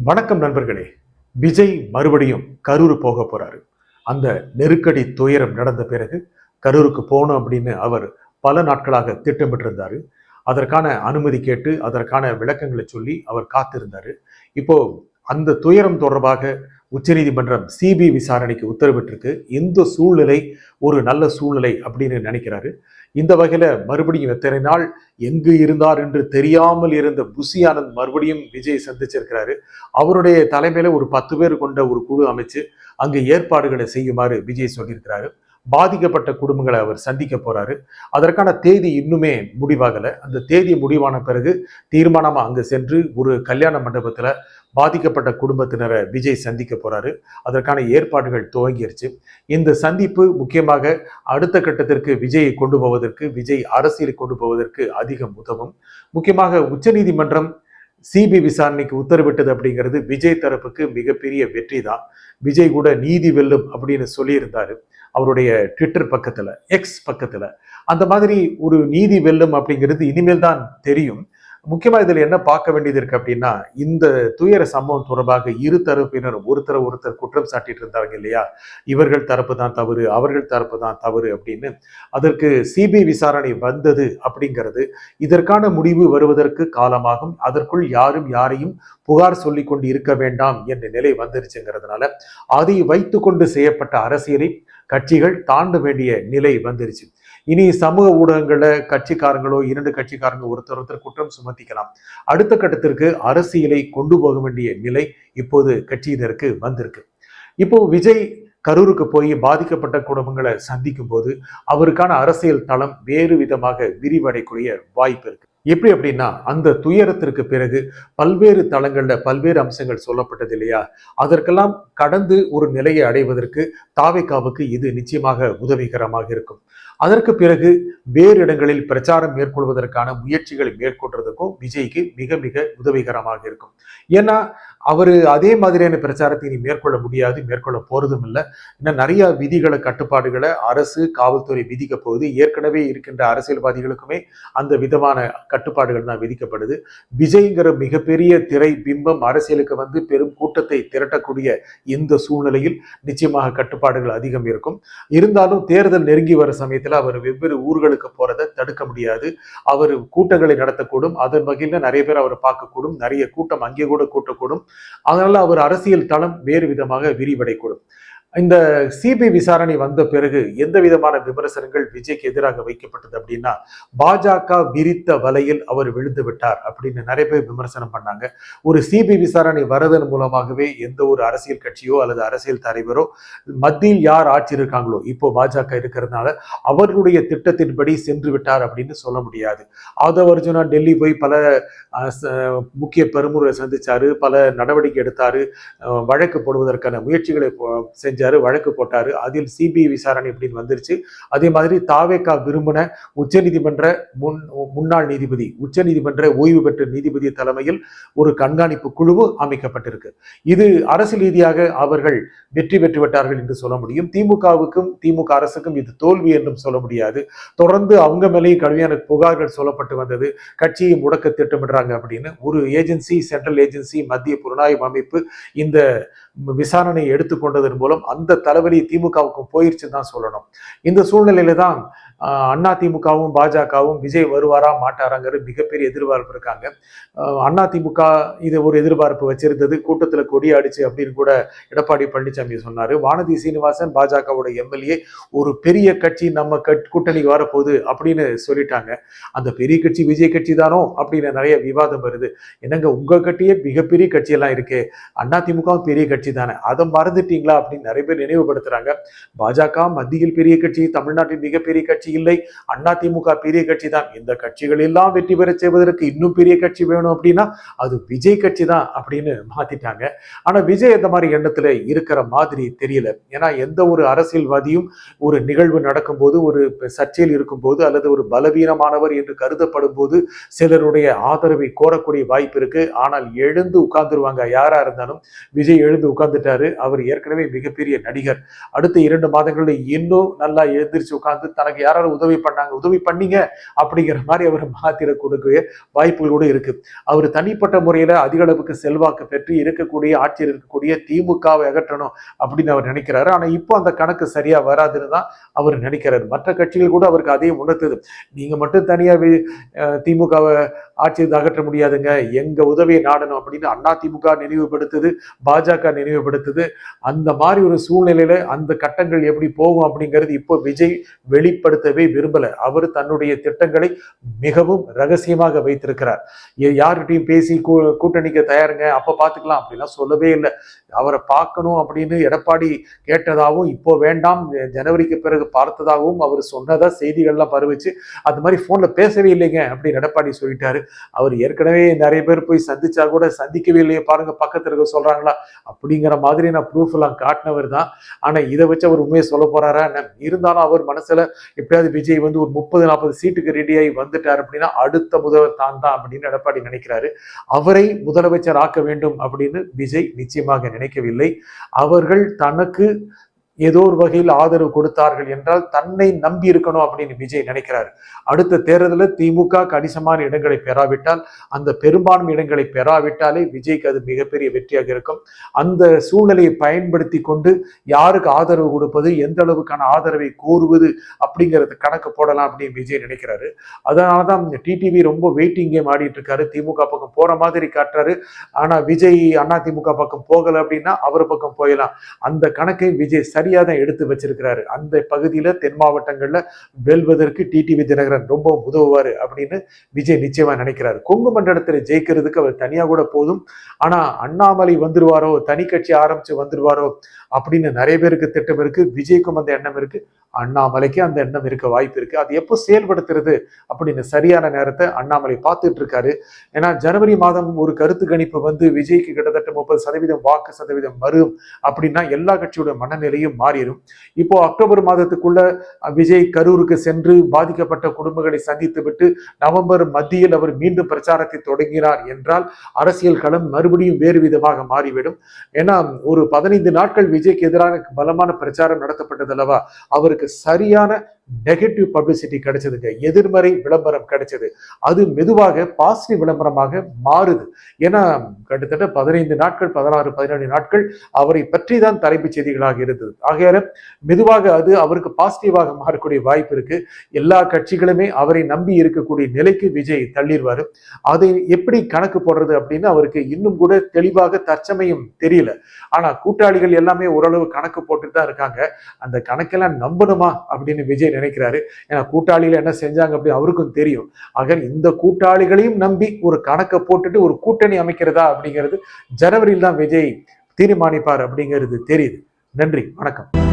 வணக்கம் நண்பர்களே. விஜய் மறுபடியும் கரூர் போக போறாரு. அந்த நெருக்கடி துயரம் நடந்த பிறகு கரூருக்கு போகணும் அப்படின்னு அவர் பல நாட்களாக திட்டமிட்டு இருந்தாரு. அதற்கான அனுமதி கேட்டு அதற்கான விளக்கங்களை சொல்லி அவர் காத்திருந்தாரு. இப்போ அந்த துயரம் தொடர்பாக உச்சநீதிமன்றம் சிபி விசாரணைக்கு உத்தரவிட்டிருக்கு. இந்த சூழ்நிலை ஒரு நல்ல சூழ்நிலை அப்படின்னு நினைக்கிறாரு. இந்த வகையில மறுபடியும் எத்தனை நாள் எங்கு இருந்தார் என்று தெரியாமல் இருந்த புஷி ஆனந்த் மறுபடியும் விஜய் சந்திச்சிருக்கிறாரு. அவருடைய தலைமையில ஒரு 10 பேர் கொண்ட ஒரு குழு அமைச்சு அங்கு ஏற்பாடுகளை செய்யுமாறு விஜய் சொல்லியிருக்கிறாரு. பாதிக்கப்பட்ட குடும்பங்களை அவர் சந்திக்க போறாரு. அதற்கான தேதி இன்னுமே முடிவாகல. அந்த தேதி முடிவான பிறகு தீர்மானமா அங்கு சென்று ஒரு கல்யாண மண்டபத்துல பாதிக்கப்பட்ட குடும்பத்தினரை விஜய் சந்திக்க போறாரு. அதற்கான ஏற்பாடுகள் துவங்கிருச்சு. இந்த சந்திப்பு முக்கியமாக அடுத்த கட்டத்திற்கு விஜயை கொண்டு போவதற்கு, விஜய் அரசியலை கொண்டு போவதற்கு அதிகம் உதவும். முக்கியமாக உச்சநீதிமன்றம் சிபி விசாரணைக்கு உத்தரவிட்டது அப்படிங்கிறது விஜய் தரப்புக்கு மிகப்பெரிய வெற்றி தான். விஜய் கூட நீதி வெல்லும் அப்படின்னு சொல்லியிருந்தாரு அவருடைய ட்விட்டர் பக்கத்துல, எக்ஸ் பக்கத்துல. அந்த மாதிரி ஒரு நீதி வெல்லும் அப்படிங்கிறது இனிமேல் தான் தெரியும். முக்கியமா இதுல என்ன பார்க்க வேண்டியது இருக்கு அப்படின்னா, இந்த துயர சம்பவம் தொடர்பாக இரு தரப்பினரும் ஒருத்தர் குற்றம் சாட்டிட்டு இருந்தாங்க இல்லையா, இவர்கள் தரப்பு தான் தவறு, அவர்கள் தரப்பு தான் தவறு அப்படின்னு. அதற்கு சிபிஐ விசாரணை வந்தது அப்படிங்கிறது இதற்கான முடிவு வருவதற்கு காலமாகும். அதற்குள் யாரும் யாரையும் புகார் சொல்லி கொண்டு இருக்க வேண்டாம் என்ற நிலை வந்துருச்சுங்கிறதுனால அதை வைத்துக்கொண்டு செய்யப்பட்ட அரசியலை கட்சிகள் தாண்ட வேண்டிய நிலை வந்துருச்சு. இனி சமூக ஊடகங்கள்ல கட்சிக்காரங்களோ, இரண்டு கட்சிக்காரங்க ஒருத்தர் குற்றம் சுமத்திக்கலாம். அடுத்த கட்டத்திற்கு அரசியலை கொண்டு போக வேண்டிய நிலை இப்போது கட்சியினருக்கு வந்திருக்கு. இப்போ விஜய் கரூருக்கு போய் பாதிக்கப்பட்ட குடும்பங்களை சந்திக்கும் போது அவருக்கான அரசியல் தளம் வேறு விதமாக விரிவடையக்கூடிய வாய்ப்பு இருக்கு. எப்படி அப்படின்னா, அந்த துயரத்திற்கு பிறகு பல்வேறு தளங்கள்ல பல்வேறு அம்சங்கள் சொல்லப்பட்டது இல்லையா, அதற்கெல்லாம் கடந்து ஒரு நிலையை அடைவதற்கு தாவேகாவுக்கு இது நிச்சயமாக உதவிகரமாக இருக்கும். அதற்கு பிறகு வேறு இடங்களில் பிரச்சாரம் மேற்கொள்வதற்கான முயற்சிகளை மேற்கொள்றதுக்கும் விஜய்க்கு மிக மிக உதவிகரமாக இருக்கும். ஏன்னா அவரு அதே மாதிரியான பிரச்சாரத்தை இனி மேற்கொள்ள முடியாது, மேற்கொள்ள போறதும் இல்லை. இன்னும் நிறைய விதிகளை, கட்டுப்பாடுகளை அரசு, காவல்துறை விதிக்க போகுது. ஏற்கனவே இருக்கின்ற அரசியல்வாதிகளுக்குமே அந்த விதமான கட்டுப்பாடுகள் தான் விதிக்கப்படுது. விஜய்ங்கிற மிகப்பெரிய திரை பிம்பம் அரசியலுக்கு வந்து பெரும் கூட்டத்தை திரட்டக்கூடிய இந்த சூழ்நிலையில் நிச்சயமாக கட்டுப்பாடுகள் அதிகம் இருக்கும். இருந்தாலும் தேர்தல் நெருங்கி வர சமயத்தில் அவர் வெவ்வேறு ஊர்களுக்கு போறதை தடுக்க முடியாது. அவர் கூட்டங்களை நடத்தக்கூடும். அதன் வகையில் நிறைய பேர் அவரை பார்க்கக்கூடும். நிறைய கூட்டம் அங்கே கூட கூட்டக்கூடும். அதனால அவர் அரசியல் தளம் வேறு விதமாக விரிவடையக்கூடும். இந்த சிபிஐ விசாரணை வந்த பிறகு எந்த விதமான விமர்சனங்கள் விஜய்க்கு எதிராக வைக்கப்பட்டது அப்படின்னா, பாஜக விரித்த வலையில் அவர் விழுந்து விட்டார் அப்படின்னு நிறைய பேர் விமர்சனம் பண்ணாங்க. ஒரு சிபிஐ விசாரணை வரதன் மூலமாகவே எந்த ஒரு அரசியல் கட்சியோ அல்லது அரசியல் தலைவரோ, மத்தியில் யார் ஆட்சி இருக்காங்களோ, இப்போ பாஜக இருக்கிறதுனால அவர்களுடைய திட்டத்தின்படி சென்று விட்டார் அப்படின்னு சொல்ல முடியாது. ஆதவ் அர்ஜுனா டெல்லி போய் பல முக்கிய பெருமுறை சந்திச்சாரு, பல நடவடிக்கை எடுத்தாரு, வழக்கு போடுவதற்கான முயற்சிகளை செஞ்சாரு, வழக்கு போட்டாரு. அதில் சிபிஐ விசாரணை அப்படின்னு வந்துருச்சு. அதே மாதிரி தாவேகா விரும்பின உச்சநீதிமன்ற முன்னாள் நீதிபதி, உச்சநீதிமன்ற ஓய்வு பெற்ற நீதிபதி தலைமையில் ஒரு கண்காணிப்பு குழுவும் அமைக்கப்பட்டிருக்கு. இது அரசியல் ரீதியாக அவர்கள் வெற்றி பெற்று விட்டார்கள் என்று சொல்ல முடியும். திமுகவுக்கும் திமுக அரசுக்கும் இது தோல்வி என்றும் சொல்ல முடியாது. தொடர்ந்து அவங்க மேலேயும் கடுமையான புகார்கள் சொல்லப்பட்டு வந்தது. கட்சியை முடக்க திட்டமிடுறாங்க அப்படின்னு ஒரு ஏஜென்சி, சென்ட்ரல் ஏஜென்சி, மத்திய புலனாய்வு அமைப்பு இந்த விசாரணையை எடுத்துக்கொண்டதன் மூலம் அந்த தலைவலி திமுகவுக்கும் போயிருச்சுன்னு தான் சொல்லணும். இந்த சூழ்நிலையில தான் அதிமுகவும் பாஜகவும் விஜய் வருவாரா மாட்டாராங்கிற மிகப்பெரிய எதிர்பார்ப்பு இருக்காங்க. அதிமுக இது ஒரு எதிர்பார்ப்பு வச்சிருந்தது. கூட்டத்துல கொடி அடிச்சு அப்படின்னு கூட எடப்பாடி பழனிசாமி சொன்னாரு. வானதி சீனிவாசன் பாஜகவோட எம்எல்ஏ ஒரு பெரிய கட்சி நம்ம கூட்டணிக்கு வரப்போகுது அப்படின்னு சொல்லிட்டாங்க. அந்த பெரிய கட்சி விஜய் கட்சி தானோ அப்படின்னு நிறைய விவாதம் வருது. என்னங்க, உங்க கட்சியே மிகப்பெரிய கட்சியெல்லாம் இருக்கு, அதிமுகவும் பெரிய கட்சி தானே, அதை மறந்துட்டீங்களா அப்படின்னு நிறைய பேர் நினைவுபடுத்துறாங்க. பாஜக மத்தியில் பெரிய கட்சி, தமிழ்நாட்டில் மிகப்பெரிய கட்சி இல்லை, அதிமுக பெரிய கட்சி தான். இந்த கட்சிகள் எல்லாம் வெற்றி பெற செய்வதற்கு இன்னும் பெரிய கட்சி வேணும் அப்படின்னா அது விஜய் கட்சி தான் அப்படின்னு மாத்திட்டாங்க. ஆனா விஜய் இந்த மாதிரி எண்ணத்துல இருக்கிற மாதிரி தெரியல. ஏன்னா எந்த ஒரு அரசியல்வாதியும் ஒரு நிகழ்வு நடக்கும் போது, ஒரு சர்ச்சையில் இருக்கும் போது, அல்லது ஒரு பலவீனமானவர் என்று கருதப்படும் போது சிலருடைய ஆதரவை கோரக்கூடிய வாய்ப்பு இருக்கு. ஆனால் எழுந்து உட்கார்ந்துருவாங்க. யாரா இருந்தாலும் விஜய் எழுந்து உட்கார்ந்துட்டாரு. அவர் ஏற்கனவே மிகப்பெரிய நடிகர். அடுத்த 2 மாதங்களில் இன்னும் நல்லா எழுந்திரிச்சு உட்கார்ந்து தனக்கு யார் யாராவது உதவி பண்ணீங்க அப்படிங்கிற மாதிரி அவர் மாத்திரக்கூடிய வாய்ப்புகள் கூட இருக்கு. அவர் தனிப்பட்ட முறையில அதிக அளவுக்கு செல்வாக்கு பெற்று ஆட்சியில் இருக்கக்கூடிய திமுகவை அகற்றணும் அப்படின்னு அவர் நினைக்கிறாரு. ஆனா இப்போ அந்த கணக்கு சரியா வராதுன்னு தான் அவர் நினைக்கிறாரு. மற்ற கட்சிகள் கூட அவருக்கு அதையும் உணர்த்துது. நீங்க மட்டும் தனியா திமுகவை ஆட்சியை அகற்ற முடியாதுங்க, எங்க உதவியை நாடணும் அப்படின்னு அதிமுக நினைவுபடுத்துது, பாஜக நினைவுபடுத்துது. அந்த மாதிரி ஒரு சூழ்நிலையில அந்த கட்டங்கள் எப்படி போகும் அப்படிங்கிறது இப்போ விஜய் வெளிப்படுத்தவே விரும்பல. அவர் தன்னுடைய திட்டங்களை மிகவும் ரகசியமாக வைத்திருக்கிறார். யார்கிட்டையும் பேசி கூட்டணிக்க தயாருங்க, அப்ப பாத்துக்கலாம் அப்படிலாம் சொல்லவே இல்லை. அவரை பார்க்கணும் அப்படின்னு எடப்பாடி கேட்டதாகவும் இப்போ வேண்டாம் ஜனவரிக்கு பிறகு பார்த்ததாகவும் அவர் சொன்னதா செய்திகள்லாம் பரவிச்சு. அது மாதிரி போன்ல பேசவே இல்லைங்க அப்படின்னு எடப்பாடி சொல்லிட்டாரு. அவர் ஏற்கனவே நிறைய பேர் போய் சந்திச்சா கூட சந்திக்கவே இல்லையே பாருங்க பக்கத்துல இருக்க சொல்றாங்களா அப்படிங்கிற மாதிரி நான் ப்ரூஃப் எல்லாம் காட்டினவர் தான். ஆனா இதை வச்சு அவர் உண்மையை சொல்ல போறாரா? இருந்தாலும் அவர் மனசுல எப்படியாவது விஜய் வந்து ஒரு 30-40 சீட்டுக்கு ரெடியாகி வந்துட்டார் அப்படின்னா அடுத்த முதல்வர் தான் அப்படின்னு எடப்பாடி நினைக்கிறாரு. அவரை முதலமைச்சர் ஆக்க வேண்டும் அப்படின்னு விஜய் நிச்சயமாக நினைக்கவில்லை. அவர்கள் தனக்கு ஏதோ ஒரு வகையில் ஆதரவு கொடுத்தார்கள் என்றால் தன்னை நம்பி இருக்கணும் அப்படின்னு விஜய் நினைக்கிறாரு. அடுத்த தேர்தலில் திமுக கணிசமான இடங்களை பெறாவிட்டால், அந்த பெரும்பான்மை இடங்களை பெறாவிட்டாலே விஜய்க்கு அது மிகப்பெரிய வெற்றியாக இருக்கும். அந்த சூழ்நிலையை பயன்படுத்தி கொண்டு யாருக்கு ஆதரவு கொடுப்பது, எந்த அளவுக்கான ஆதரவை கோருவது அப்படிங்கிறது கணக்கு போடலாம் அப்படின்னு விஜய் நினைக்கிறாரு. அதனாலதான் டிடிவி ரொம்ப வெயிட்டிங் கேம் ஆடிட்டு இருக்காரு. திமுக பக்கம் போற மாதிரி காட்டுறாரு. ஆனா விஜய் அதிமுக பக்கம் போகல அப்படின்னா அவர் பக்கம் போயிடலாம். அந்த கணக்கை விஜய் சரியா தான் எடுத்து வச்சிருக்கிறாரு. அந்த பகுதியில தென் மாவட்டங்கள்ல வெல்வதற்கு டிடிவி தினகரன் ரொம்ப உதவுவாரு அப்படின்னு விஜய் நிச்சயமா நினைக்கிறாரு. கொங்கு மண்டலத்துல ஜெயிக்கிறதுக்கு அவர் தனியா கூட போதும். ஆனா அண்ணாமலை வந்துருவாரோ, தனி கட்சி ஆரம்பிச்சு வந்துருவாரோ அப்படின்னு நிறைய பேருக்கு திட்டம் இருக்கு. விஜய்க்கும் அந்த எண்ணம் இருக்கு, அண்ணாமலைக்கு அந்த எண்ணம் இருக்க வாய்ப்பு இருக்கு. அது எப்போ செயல்படுத்துறது அப்படின்னு சரியான நேரத்தை அண்ணாமலை பார்த்துட்டு இருக்காரு. ஏன்னா ஜனவரி மாதம் ஒரு கருத்து கணிப்பு வந்து விஜய்க்கு கிட்டத்தட்ட 30% வாக்கு சதவீதம் வரும் அப்படின்னா எல்லா கட்சியோட மனநிலையும் மாறிடும். இப்போ அக்டோபர் மாதத்துக்குள்ள விஜய் கரூருக்கு சென்று பாதிக்கப்பட்ட குடும்பங்களை சந்தித்து விட்டு நவம்பர் மத்தியில் அவர் மீண்டும் பிரச்சாரத்தை தொடங்கினார் என்றால் அரசியல் களம் மறுபடியும் வேறு விதமாக மாறிவிடும். ஏன்னா ஒரு 15 நாட்கள் விஜய்க்கு எதிரான பலமான பிரச்சாரம் நடத்தப்பட்டது அல்லவா, அவருக்கு சரியான நெகட்டிவ் பப்ளிசிட்டி கிடைச்சதுங்க, எதிர்மறை விளம்பரம் கிடைச்சது. அது மெதுவாக பாசிட்டிவ் விளம்பரமாக மாறுது. ஏன்னா கிட்டத்தட்ட 15 நாட்கள் 16-17 நாட்கள் அவரை பற்றி தான் தலைப்புச் செய்திகளாக இருந்தது. ஆகையால மெதுவாக அது அவருக்கு பாசிட்டிவாக மாறக்கூடிய வாய்ப்பு இருக்கு. எல்லா கட்சிகளுமே அவரை நம்பி இருக்கக்கூடிய நிலைக்கு விஜய் தள்ளிடுவாரு. அதை எப்படி கணக்கு போடுறது அப்படின்னு அவருக்கு இன்னும் கூட தெளிவாக தற்சமயம் தெரியல. ஆனா கூட்டாளிகள் எல்லாமே ஓரளவு கணக்கு போட்டுட்டு தான் இருக்காங்க. அந்த கணக்கெல்லாம் நம்பணுமா அப்படின்னு விஜய் நினைக்கிறாரு. ஏன்னா கூட்டாளிகள் என்ன செஞ்சாங்க அப்படி அவருக்கும் தெரியும். ஆக இந்த கூட்டாளிகளையும் நம்பி ஒரு கணக்கை போட்டுட்டு ஒரு கூட்டணி அமைக்கிறதா அப்படிங்கிறது ஜனவரியில் தான் விஜய் தீர்மானிப்பார் அப்படிங்கிறது தெரியுது. நன்றி, வணக்கம்.